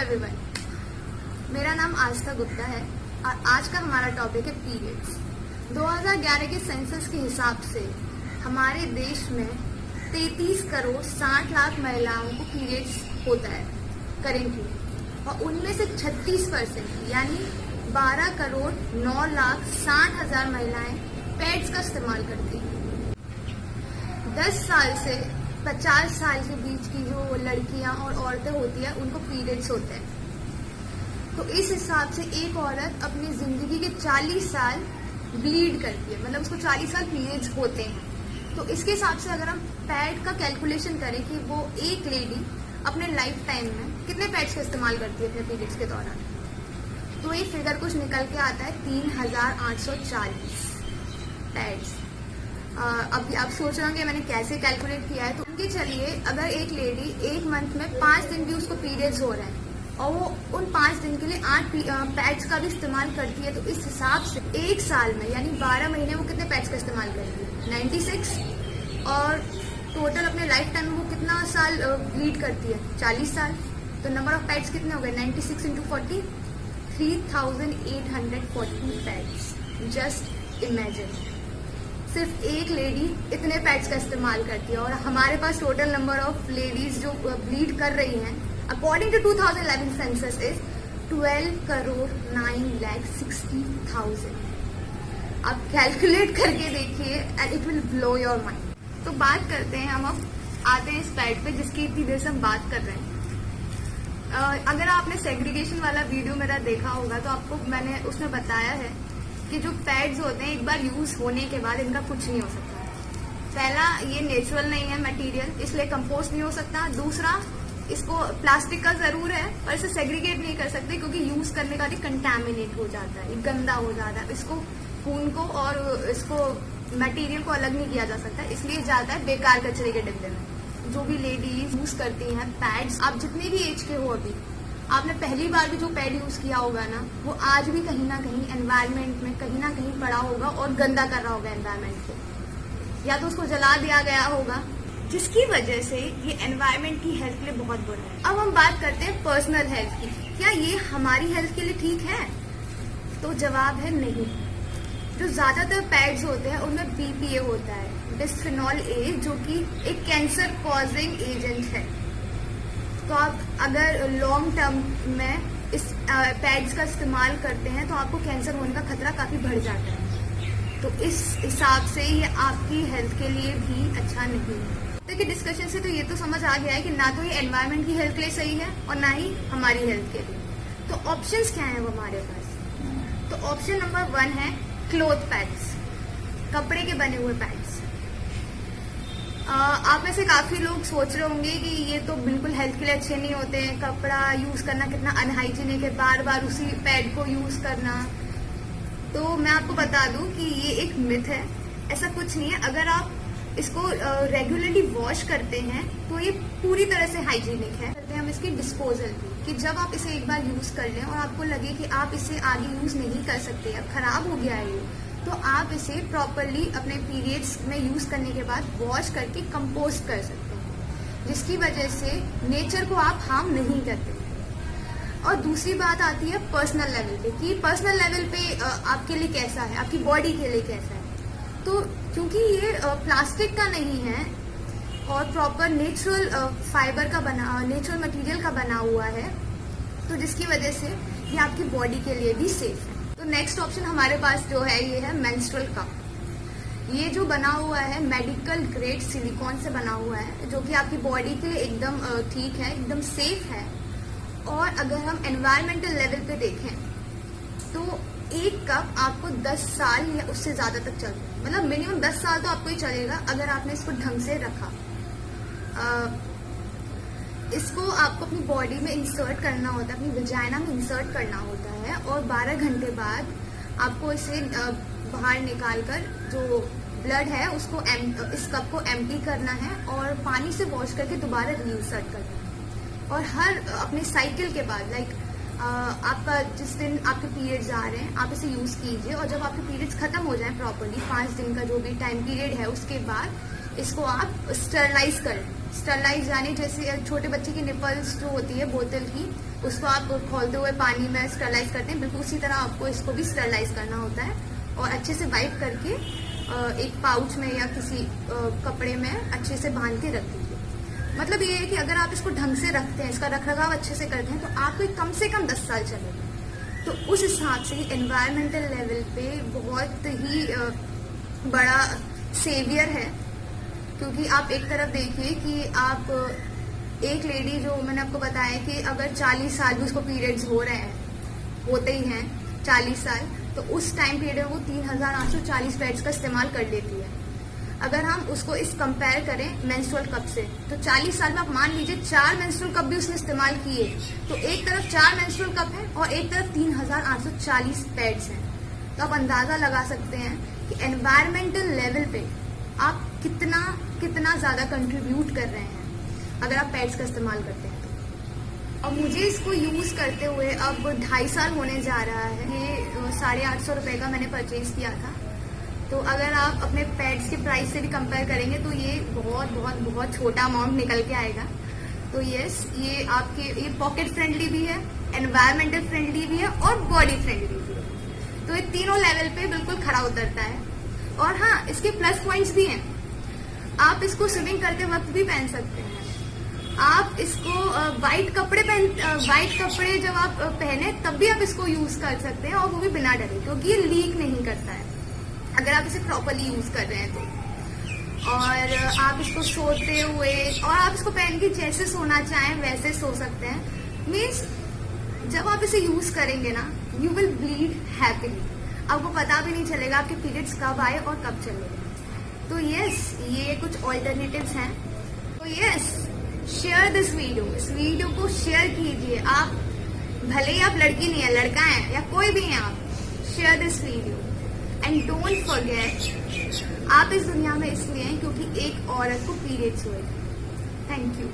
Everyone, मेरा नाम आस्था गुप्ता है और आज का हमारा टॉपिक है पीरियड्स। 2011 के सेंसस के हिसाब से हमारे देश में 33 करोड़ 60 लाख महिलाओं को पीरियड्स होता है करेंटली, और उनमें से 36% यानी 12 करोड़ 9 लाख 60 हजार महिलाएं पैड्स का इस्तेमाल करती हैं। 10 साल से 50 साल के बीच की जो लड़कियां और औरतें होती हैं उनको पीरियड्स होते हैं। तो इस हिसाब से एक औरत अपनी जिंदगी के 40 साल ब्लीड करती है, मतलब उसको 40 साल पीरियड्स होते हैं। तो इसके हिसाब से अगर हम पैड का कैलकुलेशन करें कि वो एक लेडी अपने लाइफ टाइम में कितने पैड्स का इस्तेमाल करती है अपने पीरियड्स के दौरान, तो ये फिगर कुछ निकल के आता है 3840 पैड्स। अब आप सोच रहे होंगे मैंने कैसे कैलकुलेट किया है। तो उनके चलिए, अगर एक लेडी एक मंथ में 5 दिन भी उसको पीरियड्स हो रहे हैं और वो उन 5 दिन के लिए 8 पैड्स का भी इस्तेमाल करती है, तो इस हिसाब से एक साल में यानी 12 महीने वो कितने पैड्स का इस्तेमाल करेगी? 96। और टोटल अपने लाइफ टाइम में वो कितना साल ब्लीड करती है? 40 साल। तो नंबर ऑफ पैड्स कितने हो गए? 96 × 40, 3840 पैड्स। जस्ट इमेजिन, सिर्फ एक लेडी इतने पैड्स का इस्तेमाल करती है। और हमारे पास टोटल नंबर ऑफ लेडीज जो ब्लीड कर रही हैं according to 2011 census is 12 crore 9,60,000। आप कैलकुलेट करके देखिए and it will blow your mind. तो बात करते हैं, हम अब आते हैं इस पैड पे जिसकी इतनी देर से हम बात कर रहे हैं। अगर आपने सेग्रीगेशन वाला वीडियो मेरा देखा होगा तो आपको मैंने उसमें बताया है कि जो पैड्स होते हैं एक बार यूज होने के बाद इनका कुछ नहीं हो सकता। पहला, ये नेचुरल नहीं है मटेरियल, इसलिए कंपोस्ट नहीं हो सकता। दूसरा, इसको प्लास्टिक का जरूर है पर इसे सेग्रीगेट नहीं कर सकते क्योंकि यूज करने का भी कंटैमिनेट हो जाता है, गंदा हो जाता है। इसको खून को और इसको मटेरियल को अलग नहीं किया जा सकता, इसलिए जाता है बेकार कचरे के डिब्बे में। जो भी लेडीज यूज करती हैं पैड्स, आप जितने भी एज के हो, अभी आपने पहली बार भी जो पैड यूज किया होगा ना, वो आज भी कहीं ना कहीं एनवायरनमेंट में कहीं ना कहीं पड़ा होगा और गंदा कर रहा होगा एनवायरनमेंट को, या तो उसको जला दिया गया होगा, जिसकी वजह से ये एनवायरनमेंट की हेल्थ के लिए बहुत बुरा है। अब हम बात करते हैं पर्सनल हेल्थ की। क्या ये हमारी हेल्थ के लिए ठीक है? तो जवाब है नहीं। जो ज्यादातर पैड्स होते हैं उनमें बीपीए होता है, बिस्फेनॉल ए, जो कि एक कैंसर कॉजिंग एजेंट है। तो आप अगर लॉन्ग टर्म में इस पैड्स का इस्तेमाल करते हैं तो आपको कैंसर होने का खतरा काफी बढ़ जाता है। तो इस हिसाब से ये आपकी हेल्थ के लिए भी अच्छा नहीं है। देखिए, डिस्कशन से तो ये तो समझ आ गया है कि ना तो ये एनवायरनमेंट की हेल्थ के लिए सही है और ना ही हमारी हेल्थ के लिए। तो ऑप्शंस क्या है वो हमारे पास? तो ऑप्शन नंबर 1 है क्लोथ पैड्स, कपड़े के बने हुए पैड्स। आप में से काफी लोग सोच रहे होंगे कि ये तो बिल्कुल हेल्थ के लिए अच्छे नहीं होते हैं, कपड़ा यूज करना कितना अनहाइजीनिक है, बार बार उसी पैड को यूज करना। तो मैं आपको बता दूं कि ये एक मिथ है, ऐसा कुछ नहीं है। अगर आप इसको रेगुलरली वॉश करते हैं तो ये पूरी तरह से हाइजीनिक है। करते हैं हम इसकी डिस्पोजल की, कि जब आप इसे एक बार यूज कर लें और आपको लगे कि आप इसे आगे यूज नहीं कर सकते, अब खराब हो गया है ये, तो आप इसे प्रॉपरली अपने पीरियड्स में यूज करने के बाद वॉश करके कंपोस्ट कर सकते हैं, जिसकी वजह से नेचर को आप हार्म नहीं करते। और दूसरी बात आती है पर्सनल लेवल पे, कि पर्सनल लेवल पे आपके लिए कैसा है, आपकी बॉडी के लिए कैसा है। तो क्योंकि ये प्लास्टिक का नहीं है और प्रॉपर नेचुरल फाइबर का बना, नेचुरल मटेरियल का बना हुआ है, तो जिसकी वजह से ये आपकी बॉडी के लिए भी सेफ है। तो नेक्स्ट ऑप्शन हमारे पास जो है ये है मेंस्ट्रुअल कप। ये जो बना हुआ है मेडिकल ग्रेड सिलिकॉन से बना हुआ है, जो कि आपकी बॉडी के लिए एकदम ठीक है, एकदम सेफ है। और अगर हम एनवायरमेंटल लेवल पे देखें तो एक कप आपको 10 साल या उससे ज्यादा तक चलता है, मतलब मिनिमम 10 साल तो आपको ही चलेगा अगर आपने इसको ढंग से रखा। इसको आपको अपनी बॉडी में इंसर्ट करना होता है, अपनी वजाइना में इंसर्ट करना होता है, और 12 घंटे बाद आपको इसे बाहर निकालकर जो ब्लड है उसको इस कप को एम्प्टी करना है और पानी से वॉश करके दोबारा रीइंसर्ट करना है। और हर अपने साइकिल के बाद, लाइक आपका जिस दिन आपके पीरियड्स आ रहे हैं आप इसे यूज कीजिए, और जब आपके पीरियड्स खत्म हो जाए प्रॉपरली 5 दिन का जो भी टाइम पीरियड है, उसके बाद इसको आप स्टरलाइज करें। स्टरलाइज यानी जैसे छोटे बच्चे की निपल्स जो होती है बोतल की, उसको आप खोलते हुए पानी में स्टरलाइज करते हैं, बिल्कुल उसी तरह आपको इसको भी स्टरलाइज करना होता है और अच्छे से वाइप करके एक पाउच में या किसी कपड़े में अच्छे से बांध के रख दीजिए। मतलब ये है कि अगर आप इसको ढंग से रखते हैं, इसका रखरखाव अच्छे से करते हैं, तो आपको कम से कम 10 साल चलेगा। तो उस हिसाब से एनवायरमेंटल लेवल पे बहुत ही बड़ा सेवियर है। क्योंकि आप एक तरफ देखिए कि आप एक लेडी जो मैंने आपको बताया कि अगर 40 साल भी उसको पीरियड्स हो रहे हैं, होते ही हैं 40 साल, तो उस टाइम पीरियड में वो 3840 पैड्स का इस्तेमाल कर लेती है। अगर हम उसको इस कंपेयर करें मेंस्ट्रुअल कप से, तो 40 साल में आप मान लीजिए 4 मेंस्ट्रुअल कप भी उसने इस्तेमाल किए, तो एक तरफ 4 मेंस्ट्रुअल कप है और एक तरफ 3840 पैड्स हैं। तो आप अंदाजा लगा सकते हैं कि एनवायरमेंटल लेवल पे आप कितना ज्यादा कंट्रीब्यूट कर रहे हैं अगर आप पैड्स का इस्तेमाल करते हैं तो। और मुझे इसको यूज करते हुए अब 2.5 साल होने जा रहा है। ये 850 रुपए का मैंने परचेज किया था। तो अगर आप अपने पैड्स के प्राइस से भी कंपेयर करेंगे तो ये बहुत बहुत बहुत छोटा अमाउंट निकल के आएगा। तो यस, ये आपके ये पॉकेट फ्रेंडली भी है, एनवायरमेंटल फ्रेंडली भी है और बॉडी फ्रेंडली भी है। तो ये तीनों लेवल पे बिल्कुल खड़ा उतरता है। और हाँ, इसके प्लस पॉइंट्स भी हैं। आप इसको स्विमिंग करते वक्त भी पहन सकते हैं। आप इसको वाइट कपड़े जब आप पहने तब भी आप इसको यूज कर सकते हैं, और वो भी बिना डरे, क्योंकि ये लीक नहीं करता है अगर आप इसे प्रॉपरली यूज कर रहे हैं तो। और आप इसको सोते हुए, और आप इसको पहन के जैसे सोना चाहें वैसे सो सकते हैं। मीन्स जब आप इसे यूज करेंगे ना, यू विल ब्लीड हैप्पीली। आपको पता भी नहीं चलेगा आपके पीरियड्स कब आए और कब चले गए। तो यस, ये कुछ ऑल्टरनेटिव्स हैं। तो यस, शेयर दिस वीडियो। इस वीडियो को शेयर कीजिए। आप भले ही आप लड़की नहीं है, लड़का है या कोई भी है, आप share this video and don't forget, आप इस दुनिया में इसलिए हैं क्योंकि एक औरत को पीरियड्स हुए। Thank you.